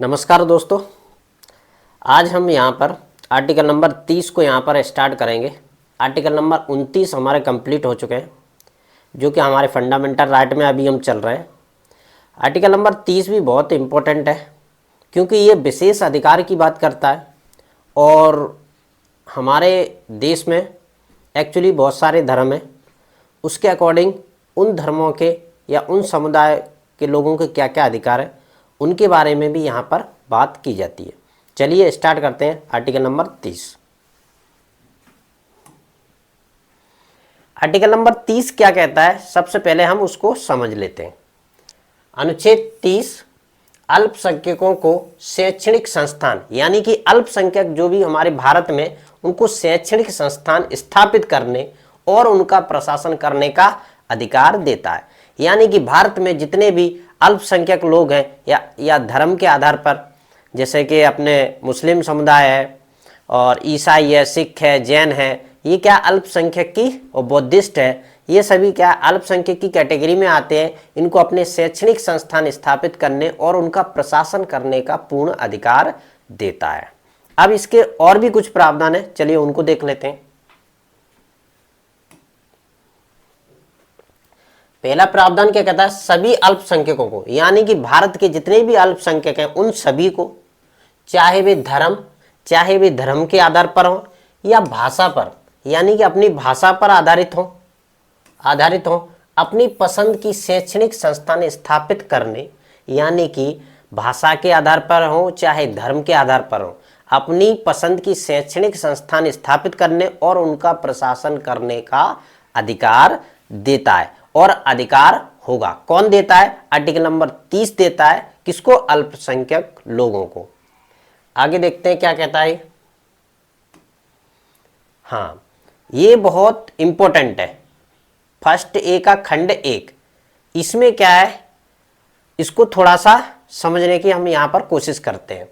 नमस्कार दोस्तों, आज हम यहाँ पर आर्टिकल नंबर 30 को यहाँ पर स्टार्ट करेंगे। आर्टिकल नंबर 29 हमारे कंप्लीट हो चुके हैं, जो कि हमारे फंडामेंटल राइट में अभी हम चल रहे हैं। आर्टिकल नंबर 30 भी बहुत इम्पोर्टेंट है, क्योंकि ये विशेष अधिकार की बात करता है और हमारे देश में एक्चुअली बहुत सारे धर्म हैं। उसके अकॉर्डिंग उन धर्मों के या उन समुदाय के लोगों के क्या क्या अधिकार है, उनके बारे में भी यहाँ पर बात की जाती है। चलिए स्टार्ट करते हैं आर्टिकल नंबर 30। आर्टिकल नंबर 30 क्या कहता है, सबसे पहले हम उसको समझ लेते हैं। अनुच्छेद 30 अल्पसंख्यकों को शैक्षणिक संस्थान, यानी कि अल्पसंख्यक जो भी हमारे भारत में, उनको शैक्षणिक संस्थान स्थापित करने और उनका प्रशासन करने का अधिकार देता है। यानी कि भारत में जितने भी अल्पसंख्यक लोग हैं या धर्म के आधार पर, जैसे कि अपने मुस्लिम समुदाय है और ईसाई है, सिख है, जैन है, ये क्या अल्पसंख्यक की, और बौद्धिस्ट है, ये सभी क्या अल्पसंख्यक की कैटेगरी में आते हैं। इनको अपने शैक्षणिक संस्थान स्थापित करने और उनका प्रशासन करने का पूर्ण अधिकार देता है। अब इसके और भी कुछ प्रावधान है, चलिए उनको देख लेते हैं। पहला प्रावधान क्या कहता है, सभी अल्पसंख्यकों को, यानी कि भारत के जितने भी अल्पसंख्यक हैं उन सभी को, चाहे वे धर्म के आधार पर हो या भाषा पर, यानी कि अपनी भाषा पर आधारित हो, अपनी पसंद की शैक्षणिक संस्थान स्थापित करने, यानी कि भाषा के आधार पर हो चाहे धर्म के आधार पर हो, अपनी पसंद की शैक्षणिक संस्थान स्थापित करने और उनका प्रशासन करने का अधिकार देता है। और अधिकार होगा, कौन देता है, आर्टिकल नंबर 30 देता है। किसको, अल्पसंख्यक लोगों को। आगे देखते हैं क्या कहता है। हाँ, ये बहुत इंपॉर्टेंट है। फर्स्ट ए का खंड 1, इसमें क्या है, इसको थोड़ा सा समझने की हम यहां पर कोशिश करते हैं।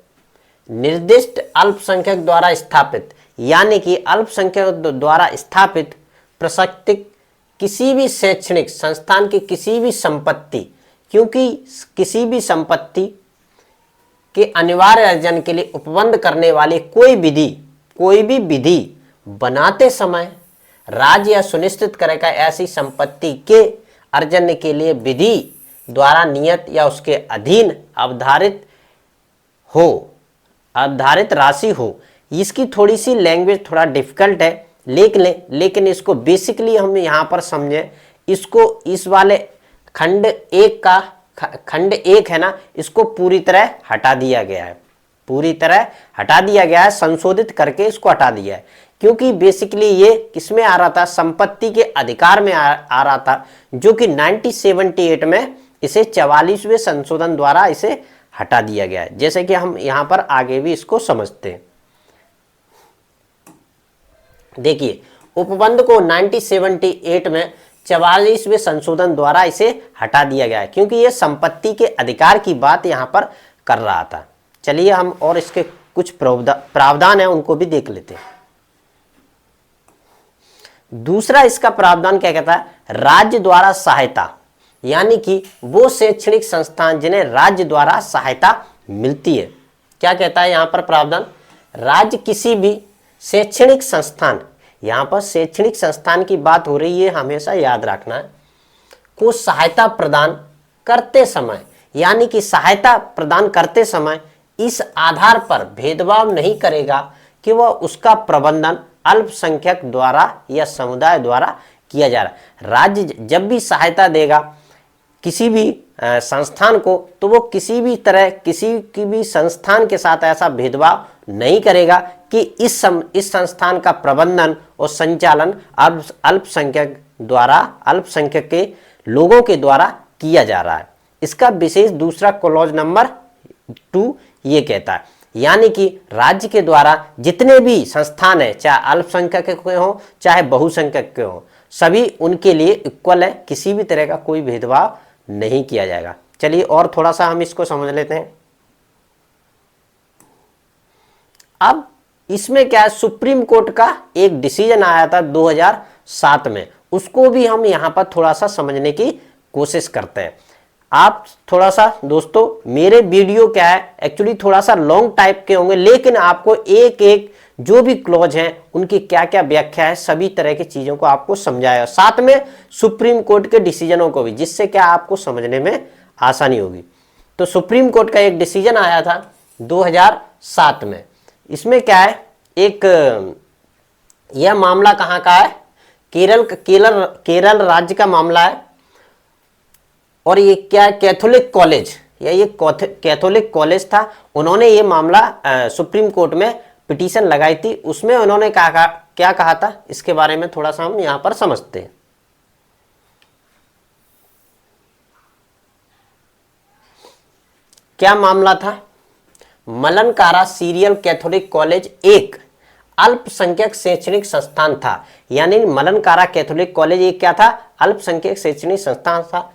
निर्दिष्ट अल्पसंख्यक द्वारा स्थापित, यानी कि अल्पसंख्यक द्वारा स्थापित प्रशस्तिक किसी भी शैक्षणिक संस्थान की किसी भी संपत्ति, क्योंकि किसी भी संपत्ति के अनिवार्य अर्जन के लिए उपबंध करने वाली कोई भी विधि बनाते समय राज्य यह सुनिश्चित करेगा ऐसी संपत्ति के अर्जन के लिए विधि द्वारा नियत या उसके अधीन अवधारित राशि हो। इसकी थोड़ी सी लैंग्वेज थोड़ा डिफिकल्ट है, लेकिन इसको बेसिकली हम यहाँ पर समझें। इसको इस वाले खंड 1 है ना, इसको पूरी तरह हटा दिया गया है, संशोधित करके इसको हटा दिया है। क्योंकि बेसिकली ये किसमें आ रहा था, संपत्ति के अधिकार में आ रहा था, जो कि 1978 में इसे 44वें संशोधन द्वारा इसे हटा दिया गया है। जैसे कि हम यहाँ पर आगे भी इसको समझते हैं। देखिए, उपबंध को 1978 में 44वें संशोधन द्वारा इसे हटा दिया गया है, क्योंकि ये संपत्ति के अधिकार की बात यहाँ पर कर रहा था। चलिए हम और इसके कुछ प्रावधान है उनको भी देख लेते हैं। दूसरा इसका प्रावधान क्या कहता है, राज्य द्वारा सहायता, यानी कि वो शैक्षणिक संस्थान जिन्हें राज्य द्वारा सहायता मिलती है। क्या कहता है यहाँ पर प्रावधान, राज्य किसी भी शैक्षणिक संस्थान, यहां पर शैक्षणिक संस्थान की बात हो रही है, हमेशा याद रखना है, को सहायता प्रदान करते समय, यानी कि सहायता प्रदान करते समय इस आधार पर भेदभाव नहीं करेगा कि वह उसका प्रबंधन अल्पसंख्यक द्वारा या समुदाय द्वारा किया जा रहा है। राज्य जब भी सहायता देगा किसी भी संस्थान को, तो वो किसी भी तरह किसी की भी संस्थान के साथ ऐसा भेदभाव नहीं करेगा कि इस संस्थान का प्रबंधन और संचालन अल्पसंख्यक के लोगों के द्वारा किया जा रहा है। इसका विशेष दूसरा क्लॉज नंबर 2 ये कहता है, यानी कि राज्य के द्वारा जितने भी संस्थान है, चाहे अल्पसंख्यक के हो चाहे बहुसंख्यक के हो, सभी उनके लिए इक्वल है, किसी भी तरह का कोई भेदभाव नहीं किया जाएगा। चलिए और थोड़ा सा हम इसको समझ लेते हैं। अब इसमें क्या है, सुप्रीम कोर्ट का एक डिसीजन आया था 2007 में, उसको भी हम यहां पर थोड़ा सा समझने की कोशिश करते हैं। आप थोड़ा सा दोस्तों, मेरे वीडियो क्या है एक्चुअली थोड़ा सा लॉन्ग टाइप के होंगे, लेकिन आपको एक एक जो भी क्लॉज हैं उनकी क्या क्या व्याख्या है सभी तरह की चीजों को आपको समझाया, साथ में सुप्रीम कोर्ट के डिसीजनों को भी, जिससे क्या आपको समझने में आसानी होगी। तो सुप्रीम कोर्ट का एक डिसीजन आया था 2007 में। इसमें क्या है, एक यह मामला कहाँ का है, केरल राज्य का मामला है। और ये क्या है, कैथोलिक कॉलेज, या ये कैथोलिक कॉलेज था, उन्होंने ये मामला सुप्रीम कोर्ट में पिटीशन लगाई थी। उसमें उन्होंने क्या कहा था, इसके बारे में थोड़ा सा हम यहां पर समझते हैं। क्या मामला था, मलनकारा सीरियल कैथोलिक कॉलेज एक अल्पसंख्यक शैक्षणिक संस्थान था। यानी मलनकारा कैथोलिक कॉलेज एक क्या था, अल्पसंख्यक शैक्षणिक संस्थान था,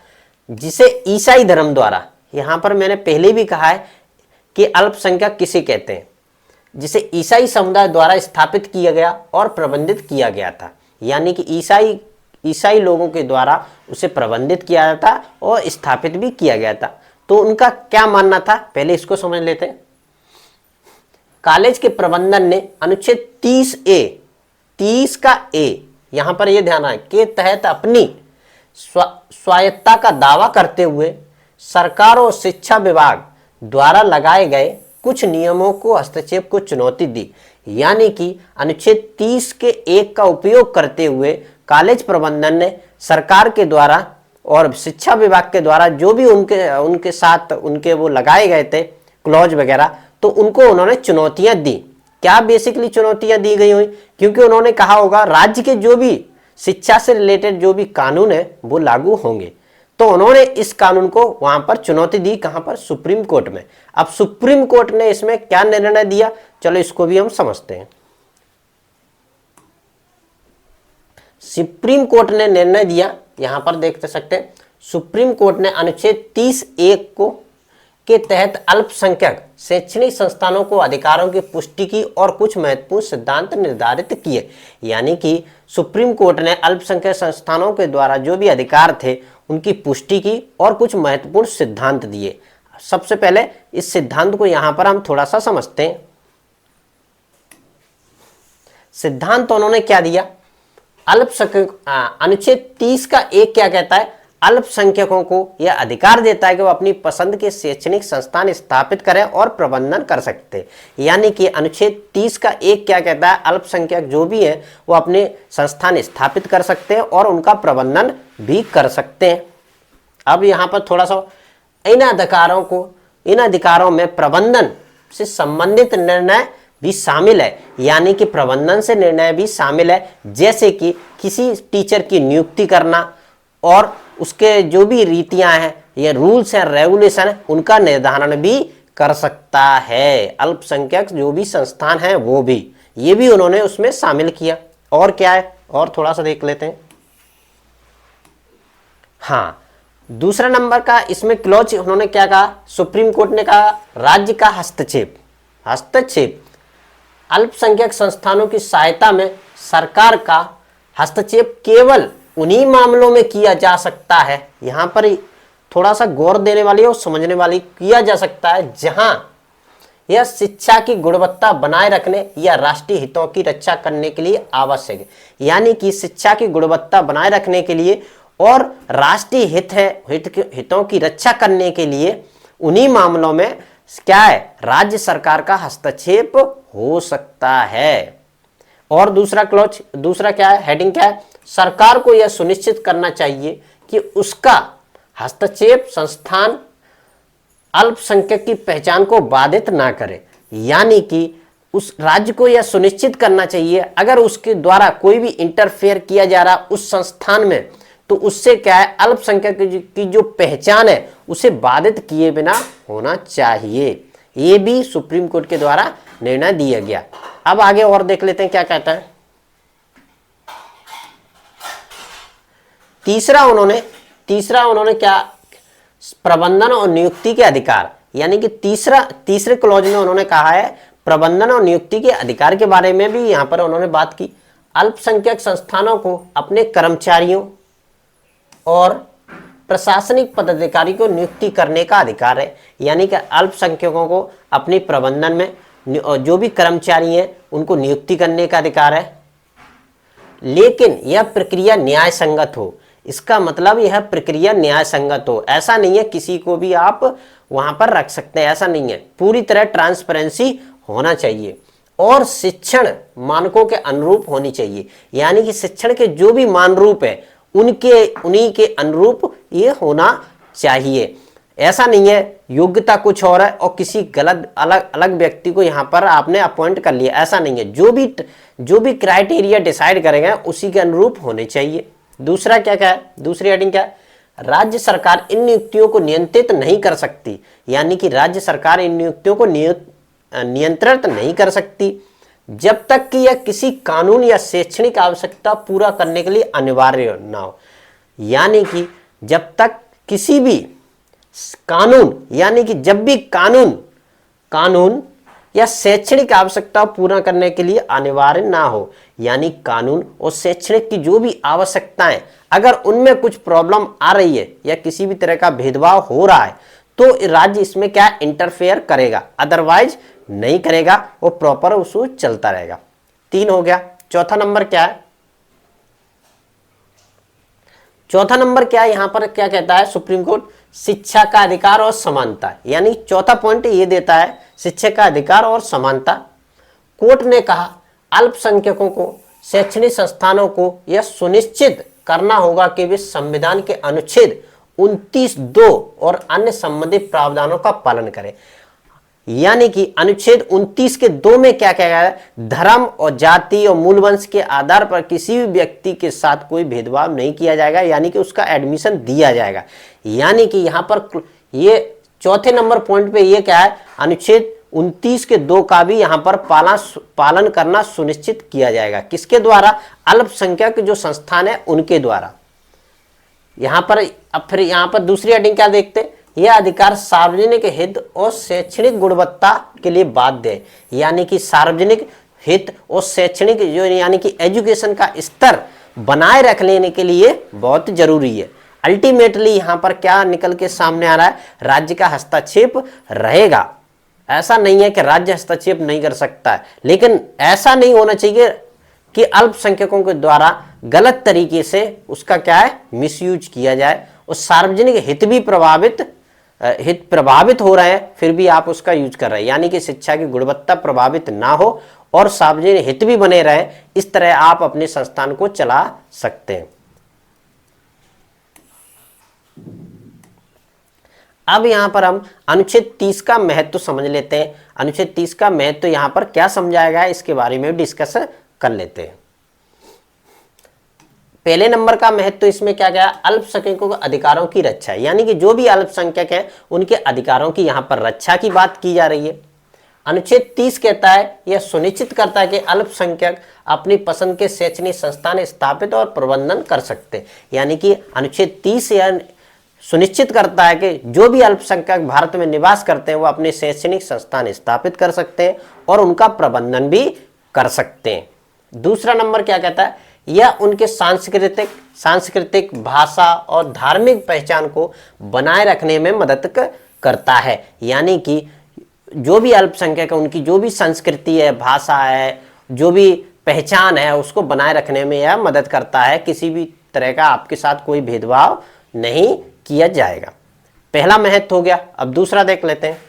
जिसे ईसाई धर्म द्वारा, यहां पर मैंने पहले भी कहा है कि अल्पसंख्यक किसे कहते हैं, जिसे ईसाई समुदाय द्वारा स्थापित किया गया और प्रबंधित किया गया था। यानी कि ईसाई लोगों के द्वारा उसे प्रबंधित किया जाता और स्थापित भी किया गया था। तो उनका क्या मानना था, पहले इसको समझ लेते हैं। कॉलेज के प्रबंधन ने अनुच्छेद 30 का ए, यहां पर यह ध्यान है के तहत अपनी स्वायत्तता का दावा करते हुए सरकार और शिक्षा विभाग द्वारा लगाए गए कुछ नियमों को हस्तक्षेप को चुनौती दी। यानी कि अनुच्छेद 30 के 1 का उपयोग करते हुए कॉलेज प्रबंधन ने सरकार के द्वारा और शिक्षा विभाग के द्वारा जो भी उनके साथ उनके वो लगाए गए थे क्लॉज वगैरह, तो उनको उन्होंने चुनौतियां दी। क्या बेसिकली चुनौतियां दी गई हुई, क्योंकि उन्होंने कहा होगा राज्य के जो भी शिक्षा से रिलेटेड जो भी कानून है वो लागू होंगे। तो उन्होंने इस कानून को वहां पर चुनौती दी, कहां पर, सुप्रीम कोर्ट में। अब सुप्रीम कोर्ट ने इसमें क्या निर्णय दिया, चलो इसको भी हम समझते हैं। सुप्रीम कोर्ट ने निर्णय दिया, यहां पर देख सकते हैं, सुप्रीम कोर्ट ने अनुच्छेद 30(1) के तहत अल्पसंख्यक शैक्षणिक संस्थानों को अधिकारों की पुष्टि की और कुछ महत्वपूर्ण सिद्धांत निर्धारित किए। यानी कि सुप्रीम कोर्ट ने अल्पसंख्यक संस्थानों के द्वारा जो भी अधिकार थे उनकी पुष्टि की और कुछ महत्वपूर्ण सिद्धांत दिए। सबसे पहले इस सिद्धांत को यहां पर हम थोड़ा सा समझते हैं। सिद्धांत उन्होंने क्या दिया, अनुच्छेद 30 का 1 क्या कहता है, अल्पसंख्यकों को यह अधिकार देता है कि वो अपनी पसंद के शैक्षणिक संस्थान स्थापित करें और प्रबंधन कर सकते हैं। यानी कि अनुच्छेद 30 का 1 क्या कहता है, अल्पसंख्यक जो भी है वो अपने संस्थान स्थापित कर सकते हैं और उनका प्रबंधन भी कर सकते हैं। अब यहाँ पर थोड़ा सा इन अधिकारों में प्रबंधन से संबंधित निर्णय भी शामिल है। यानी कि प्रबंधन से निर्णय भी शामिल है, जैसे कि किसी टीचर की नियुक्ति करना और उसके जो भी रीतियां हैं या रूल्स हैं रेगुलेशन है उनका निर्धारण भी कर सकता है। अल्पसंख्यक जो भी संस्थान है वो भी, ये भी उन्होंने उसमें शामिल किया। और क्या है, और थोड़ा सा देख लेते हैं। हाँ, दूसरा नंबर का इसमें क्लॉज उन्होंने क्या कहा, सुप्रीम कोर्ट ने कहा राज्य का हस्तक्षेप अल्पसंख्यक संस्थानों की सहायता में सरकार का हस्तक्षेप केवल उन्हीं मामलों में किया जा सकता है, यहां पर थोड़ा सा गौर देने वाली और समझने वाली, किया जा सकता है जहां यह शिक्षा की गुणवत्ता बनाए रखने या राष्ट्रीय हितों की रक्षा करने के लिए आवश्यक है। यानी कि शिक्षा की गुणवत्ता बनाए रखने के लिए और राष्ट्रीय हितों की रक्षा करने के लिए उन्हीं मामलों में क्या है, राज्य सरकार का हस्तक्षेप हो सकता है। और दूसरा क्या है, हेडिंग क्या है, सरकार को यह सुनिश्चित करना चाहिए कि उसका हस्तक्षेप संस्थान अल्पसंख्यक की पहचान को बाधित ना करे। यानी कि उस राज्य को यह सुनिश्चित करना चाहिए अगर उसके द्वारा कोई भी इंटरफेयर किया जा रहा उस संस्थान में, तो उससे क्या है, अल्पसंख्यक की जो पहचान है उसे बाधित किए बिना होना चाहिए। ये भी सुप्रीम कोर्ट के द्वारा निर्णय दिया गया। अब आगे और देख लेते हैं क्या कहता है। तीसरा उन्होंने क्या, प्रबंधन और नियुक्ति के अधिकार, यानी कि तीसरे क्लॉज में उन्होंने कहा है प्रबंधन और नियुक्ति के अधिकार के बारे में भी यहां पर उन्होंने बात की। अल्पसंख्यक संस्थानों को अपने कर्मचारियों और प्रशासनिक पदाधिकारी को नियुक्ति करने का अधिकार है, यानी कि अल्पसंख्यकों को अपनी प्रबंधन में जो भी कर्मचारी हैं उनको नियुक्ति करने का अधिकार है, लेकिन यह प्रक्रिया न्याय संगत हो। इसका मतलब यह प्रक्रिया न्याय संगत हो, ऐसा नहीं है किसी को भी आप वहां पर रख सकते हैं, ऐसा नहीं है। पूरी तरह ट्रांसपेरेंसी होना चाहिए और शिक्षण मानकों के अनुरूप होनी चाहिए, यानी कि शिक्षण के जो भी मान रूप है उन्हीं के अनुरूप ये होना चाहिए। ऐसा नहीं है योग्यता कुछ और है और किसी गलत अलग व्यक्ति को यहाँ पर आपने अपॉइंट कर लिया, ऐसा नहीं है। जो भी क्राइटेरिया डिसाइड करेंगे उसी के अनुरूप होने चाहिए। दूसरा क्या है, दूसरी हेडिंग क्या है, राज्य सरकार इन नियुक्तियों को नियंत्रित नहीं कर सकती, यानी कि राज्य सरकार इन नियुक्तियों को नियंत्रित नहीं कर सकती जब तक कि यह किसी कानून या शैक्षणिक आवश्यकता पूरा करने के लिए अनिवार्य ना हो। यानी कि जब तक किसी भी कानून, यानी कि जब भी कानून या शैक्षणिक आवश्यकता पूरा करने के लिए अनिवार्य ना हो, यानी कानून और शैक्षणिक की जो भी आवश्यकताएं अगर उनमें कुछ प्रॉब्लम आ रही है या किसी भी तरह का भेदभाव हो रहा है तो राज्य इसमें क्या इंटरफेयर करेगा, अदरवाइज नहीं करेगा, वो प्रॉपर उसको चलता रहेगा। 3 हो गया। चौथा नंबर क्या है, चौथा नंबर क्या है, यहां पर क्या कहता है सुप्रीम कोर्ट, शिक्षा का अधिकार और समानता, यानी चौथा पॉइंट ये देता है शिक्षा का अधिकार और समानता। कोर्ट ने कहा अल्पसंख्यकों को शैक्षणिक संस्थानों को यह सुनिश्चित करना होगा कि वे संविधान के अनुच्छेद 29(2) और अन्य संबंधित प्रावधानों का पालन करें। यानी कि अनुच्छेद 29 के 2 में क्या कहा गया है, धर्म और जाति और मूल वंश के आधार पर किसी भी व्यक्ति के साथ कोई भेदभाव नहीं किया जाएगा, यानी कि उसका एडमिशन दिया जाएगा। यानी कि यहां पर ये चौथे नंबर पॉइंट पे ये क्या है, अनुच्छेद 29 के 2 का भी यहां पर पालन करना सुनिश्चित किया जाएगा। किसके द्वारा, अल्पसंख्यक जो संस्थान है उनके द्वारा। यहां पर अब फिर यहां पर दूसरी हेडिंग क्या देखते हैं, यह अधिकार सार्वजनिक हित और शैक्षणिक गुणवत्ता के लिए बाध्य है, यानी कि सार्वजनिक हित और शैक्षणिक जो यानी कि एजुकेशन का स्तर बनाए रख लेने के लिए बहुत जरूरी है। अल्टीमेटली यहां पर क्या निकल के सामने आ रहा है, राज्य का हस्तक्षेप रहेगा। ऐसा नहीं है कि राज्य हस्तक्षेप नहीं कर सकता है, लेकिन ऐसा नहीं होना चाहिए कि अल्पसंख्यकों के द्वारा गलत तरीके से उसका क्या है मिसयूज किया जाए और सार्वजनिक हित प्रभावित हो रहे हैं फिर भी आप उसका यूज कर रहे हैं, यानी कि शिक्षा की गुणवत्ता प्रभावित ना हो और सार्वजनिक हित भी बने रहे, इस तरह आप अपने संस्थान को चला सकते हैं। अब यहां पर हम अनुच्छेद 30 का महत्व समझ लेते हैं। अनुच्छेद 30 का महत्व यहां पर क्या समझाया है इसके बारे में डिस्कस कर लेते हैं। पहले नंबर का महत्व इसमें क्या गया, अल्पसंख्यकों के अधिकारों की रक्षा, यानी कि जो भी अल्पसंख्यक है उनके अधिकारों की यहां पर रक्षा की बात की जा रही है। अनुच्छेद 30 कहता है यह सुनिश्चित करता है कि अल्पसंख्यक अपनी पसंद के शैक्षणिक संस्थान स्थापित और प्रबंधन कर सकते हैं, यानी कि अनुच्छेद 30 यह सुनिश्चित करता है कि जो भी अल्पसंख्यक भारत में निवास करते हैं वो अपने शैक्षणिक संस्थान स्थापित कर सकते हैं और उनका प्रबंधन भी कर सकते हैं। दूसरा नंबर क्या कहता है, यह उनके सांस्कृतिक भाषा और धार्मिक पहचान को बनाए रखने में मदद करता है, यानी कि जो भी अल्पसंख्यक है उनकी जो भी संस्कृति है, भाषा है, जो भी पहचान है उसको बनाए रखने में यह मदद करता है। किसी भी तरह का आपके साथ कोई भेदभाव नहीं किया जाएगा। पहला महत्व हो गया। अब दूसरा देख लेते हैं।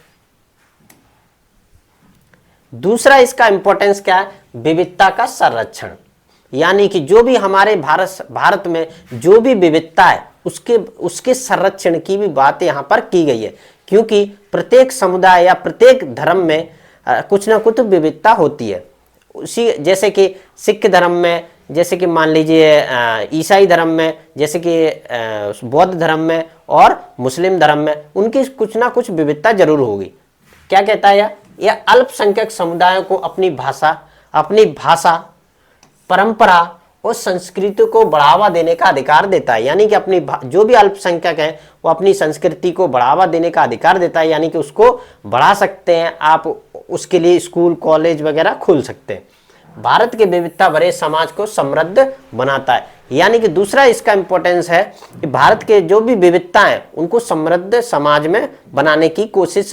दूसरा इसका इंपॉर्टेंस क्या है, विविधता का संरक्षण, यानी कि जो भी हमारे भारत में जो भी विविधता है उसके संरक्षण की भी बात यहां पर की गई है, क्योंकि प्रत्येक समुदाय या प्रत्येक धर्म में कुछ ना कुछ विविधता होती है। उसी जैसे कि सिख धर्म में, जैसे कि मान लीजिए ईसाई धर्म में, जैसे कि बौद्ध धर्म में और मुस्लिम धर्म में, उनकी कुछ ना कुछ विविधता जरूर होगी। क्या कहता है यह अल्पसंख्यक समुदायों को अपनी भाषा, परंपरा और संस्कृति को बढ़ावा देने का अधिकार देता है, यानी कि अपनी जो भी अल्पसंख्यक हैं वो अपनी संस्कृति को बढ़ावा देने का अधिकार देता है, यानी कि उसको बढ़ा सकते हैं आप, उसके लिए स्कूल कॉलेज वगैरह खोल सकते हैं। भारत के विविधता भरे समाज को समृद्ध बनाता है। यानी कि दूसरा इसका इंपॉर्टेंस है कि भारत के जो भी विविधता है उनको समृद्ध समाज में बनाने की कोशिश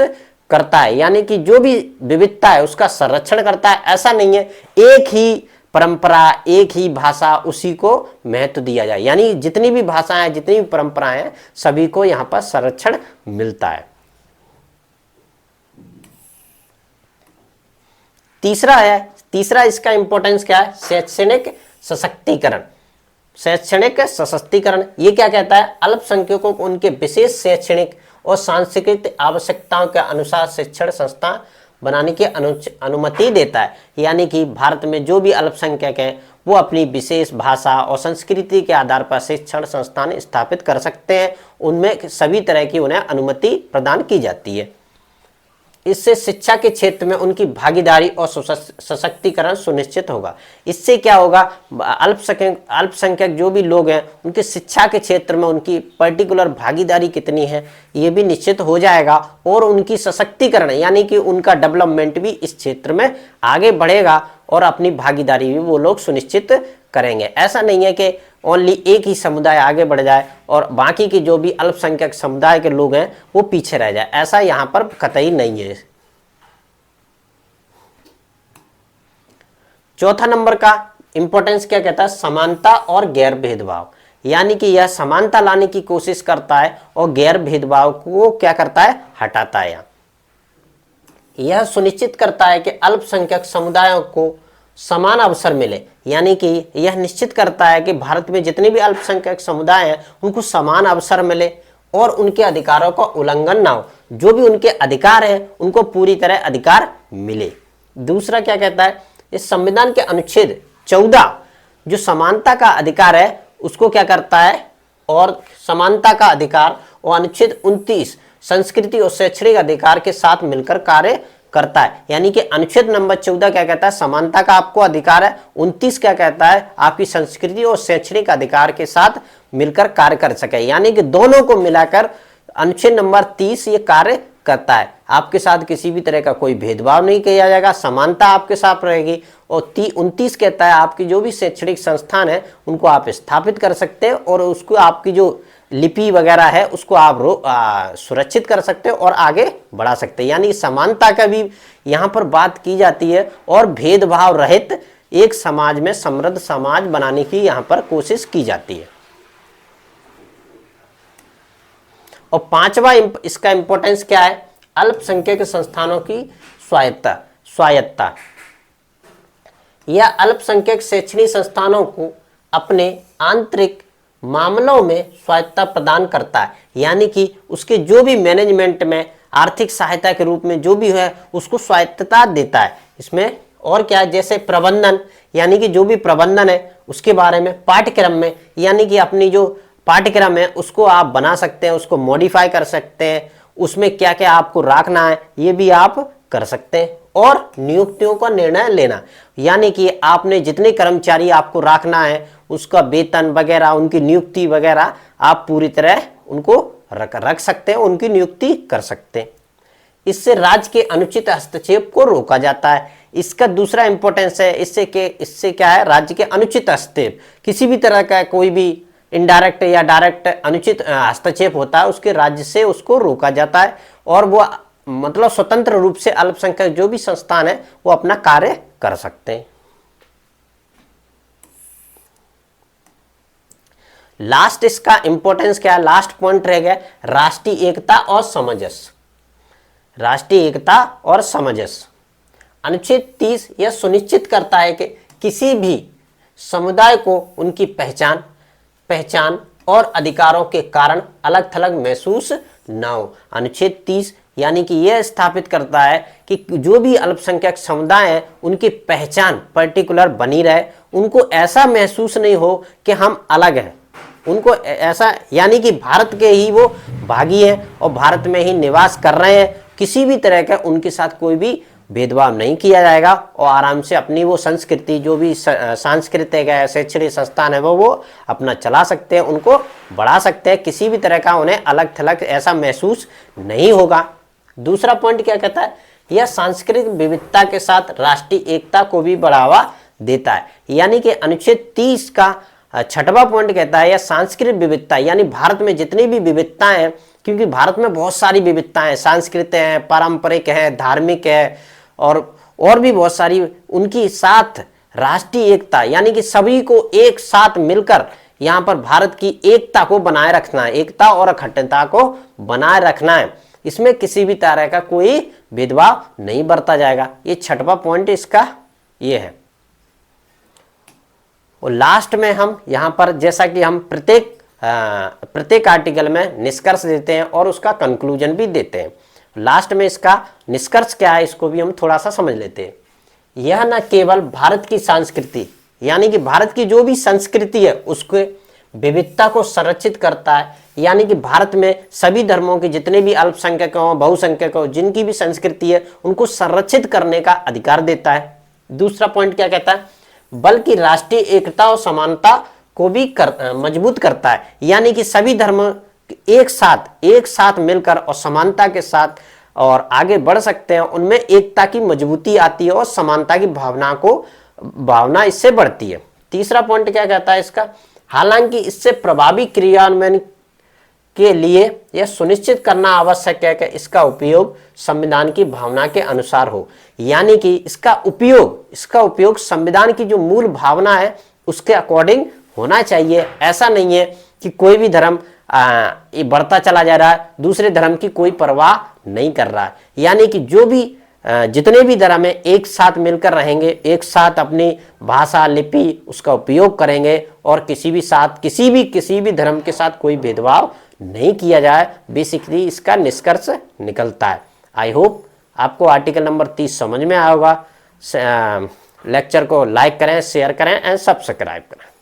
करता है। यानी कि जो भी विविधता है उसका संरक्षण करता है। ऐसा नहीं है एक ही परंपरा, एक ही भाषा, उसी को महत्व दिया जाए। यानी जितनी भी भाषाएं, जितनी भी परंपराएं हैं, सभी को यहां पर संरक्षण मिलता है। तीसरा इसका इंपॉर्टेंस क्या है? शैक्षणिक सशक्तिकरण। शैक्षणिक सशक्तिकरण ये क्या कहता है? अल्पसंख्यकों को उनके विशेष शैक्षणिक और सांस्कृतिक आवश्यकताओं के अनुसार शिक्षण संस्था बनाने की अनुमति देता है। यानी कि भारत में जो भी अल्पसंख्यक हैं वो अपनी विशेष भाषा और संस्कृति के आधार पर शिक्षण संस्थान स्थापित कर सकते हैं। उनमें सभी तरह की उन्हें अनुमति प्रदान की जाती है। इससे शिक्षा के क्षेत्र में उनकी भागीदारी और सशक्तिकरण सुनिश्चित होगा। इससे क्या होगा? अल्पसंख्यक जो भी लोग हैं उनके शिक्षा के क्षेत्र में उनकी पर्टिकुलर भागीदारी कितनी है ये भी निश्चित हो जाएगा, और उनकी सशक्तिकरण यानी कि उनका डेवलपमेंट भी इस क्षेत्र में आगे बढ़ेगा और अपनी भागीदारी भी वो लोग सुनिश्चित करेंगे। ऐसा नहीं है कि ओनली एक ही समुदाय आगे बढ़ जाए और बाकी के जो भी अल्पसंख्यक समुदाय के लोग हैं वो पीछे रह जाए, ऐसा यहां पर कतई नहीं है। चौथा नंबर का इंपॉर्टेंस क्या कहता है? समानता और गैर भेदभाव। यानी कि यह समानता लाने की कोशिश करता है और गैर भेदभाव को क्या करता है? हटाता है। यह सुनिश्चित करता है कि अल्पसंख्यक समुदायों को समान अवसर मिले। यानी कि यह निश्चित करता है कि भारत में जितने भी अल्पसंख्यक समुदाय हैं उनको समान अवसर मिले और उनके अधिकारों का उल्लंघन ना हो। जो भी उनके अधिकार हैं उनको पूरी तरह अधिकार मिले। दूसरा क्या कहता है? इस संविधान के अनुच्छेद 14 जो समानता का अधिकार है उसको क्या करता है? और समानता का अधिकार और अनुच्छेद 29 संस्कृति और शैक्षणिक अधिकार के साथ मिलकर कार्य करता है। यानी कि अनुच्छेद नंबर 14 क्या कहता है? समानता का आपको अधिकार है। 29 क्या कहता है? आपकी संस्कृति और शैक्षणिक अधिकार के साथ मिलकर कार्य कर सके। यानी कि दोनों को मिलाकर अनुच्छेद नंबर 30 ये कार्य करता है। आपके साथ किसी भी तरह का कोई भेदभाव नहीं किया जाएगा, समानता आपके साथ रहेगी। और 29 कहता है आपकी जो भी शैक्षणिक संस्थान है उनको आप स्थापित कर सकते हैं और उसको आपकी जो लिपि वगैरह है उसको आप सुरक्षित कर सकते हो और आगे बढ़ा सकते हैं। यानी समानता का भी यहाँ पर बात की जाती है और भेदभाव रहित एक समाज में समृद्ध समाज बनाने की यहाँ पर कोशिश की जाती है। और पांचवा इसका इंपॉर्टेंस क्या है? अल्पसंख्यक संस्थानों की स्वायत्तता। यह अल्पसंख्यक शैक्षणिक संस्थानों को अपने आंतरिक मामलों में स्वायत्तता प्रदान करता है। यानी कि उसके जो भी मैनेजमेंट में आर्थिक सहायता के रूप में जो भी है उसको स्वायत्तता देता है। इसमें और क्या है? जैसे प्रबंधन, यानी कि जो भी प्रबंधन है उसके बारे में, पाठ्यक्रम में, यानी कि अपनी जो पाठ्यक्रम है उसको आप बना सकते हैं, उसको मॉडिफाई कर सकते हैं, उसमें क्या क्या आपको रखना है ये भी आप कर सकते हैं। और नियुक्तियों का निर्णय लेना, यानी कि आपने जितने कर्मचारी आपको रखना है उसका वेतन वगैरह, उनकी नियुक्ति वगैरह आप पूरी तरह उनको रख सकते हैं, उनकी नियुक्ति कर सकते हैं। इससे राज्य के अनुचित हस्तक्षेप को रोका जाता है। इसका दूसरा इंपॉर्टेंस है इससे क्या है? राज्य के अनुचित हस्तक्षेप, किसी भी तरह का कोई भी इनडायरेक्ट या डायरेक्ट अनुचित हस्तक्षेप होता है उसके राज्य से उसको रोका जाता है और वो मतलब स्वतंत्र रूप से अल्पसंख्यक जो भी संस्थान है वो अपना कार्य कर सकते हैं। लास्ट इसका इंपॉर्टेंस क्या है? लास्ट पॉइंट रह गया राष्ट्रीय एकता और सामंजस्य। राष्ट्रीय एकता और सामंजस्य अनुच्छेद 30 यह सुनिश्चित करता है कि किसी भी समुदाय को उनकी पहचान और अधिकारों के कारण अलग थलग महसूस न हो। अनुच्छेद 30 यानी कि यह स्थापित करता है कि जो भी अल्पसंख्यक समुदाय हैं उनकी पहचान पर्टिकुलर बनी रहे, उनको ऐसा महसूस नहीं हो कि हम अलग हैं, उनको ऐसा, यानी कि भारत के ही वो भागी हैं और भारत में ही निवास कर रहे हैं, किसी भी तरह का उनके साथ कोई भी भेदभाव नहीं किया जाएगा और आराम से अपनी वो संस्कृति जो भी सांस्कृतिक है, शैक्षणिक संस्थान है वो अपना चला सकते हैं, उनको बढ़ा सकते हैं, किसी भी तरह का उन्हें अलग थलग ऐसा महसूस नहीं होगा। दूसरा पॉइंट क्या कहता है? यह सांस्कृतिक विविधता के साथ राष्ट्रीय एकता को भी बढ़ावा देता है। यानी कि अनुच्छेद 30 का छठवां पॉइंट कहता है, या सांस्कृतिक विविधता, यानी भारत में जितनी भी विविधताएं हैं, क्योंकि भारत में बहुत सारी विविधताएं हैं, सांस्कृतिक हैं, पारंपरिक हैं, धार्मिक है और भी बहुत सारी, उनकी साथ राष्ट्रीय एकता, यानी कि सभी को एक साथ मिलकर यहाँ पर भारत की एकता को बनाए रखना है, एकता और अखंडता को बनाए रखना है। इसमें किसी भी तरह का कोई भेदभाव नहीं बरता जाएगा। ये छठवां पॉइंट इसका ये है। और लास्ट में हम यहाँ पर, जैसा कि हम प्रत्येक आर्टिकल में निष्कर्ष देते हैं और उसका कंक्लूजन भी देते हैं, लास्ट में इसका निष्कर्ष क्या है इसको भी हम थोड़ा सा समझ लेते हैं। यह न केवल भारत की संस्कृति, यानी कि भारत की जो भी संस्कृति है उसके विविधता को संरक्षित करता है, यानी कि भारत में सभी धर्मों के जितने भी अल्पसंख्यक हो, बहुसंख्यक हो, जिनकी भी संस्कृति है उनको संरक्षित करने का अधिकार देता है। दूसरा पॉइंट क्या कहता है, बल्कि राष्ट्रीय एकता और समानता को भी मजबूत करता है, यानी कि सभी धर्म एक साथ मिलकर और समानता के साथ और आगे बढ़ सकते हैं, उनमें एकता की मजबूती आती है और समानता की भावना इससे बढ़ती है। तीसरा पॉइंट क्या कहता है इसका, हालांकि इससे प्रभावी क्रियान्वयन के लिए यह सुनिश्चित करना आवश्यक है कि इसका उपयोग संविधान की भावना के अनुसार हो, यानी कि इसका उपयोग संविधान की जो मूल भावना है उसके अकॉर्डिंग होना चाहिए। ऐसा नहीं है कि कोई भी धर्म ये बढ़ता चला जा रहा है, दूसरे धर्म की कोई परवाह नहीं कर रहा है, यानी कि जो भी जितने भी धर्म है एक साथ मिलकर रहेंगे, एक साथ अपनी भाषा लिपि उसका उपयोग करेंगे और किसी भी धर्म के साथ कोई भेदभाव नहीं किया जाए। बेसिकली इसका निष्कर्ष निकलता है। आई होप आपको आर्टिकल नंबर 30 समझ में आया होगा। लेक्चर को लाइक करें, शेयर करें एंड सब्सक्राइब करें।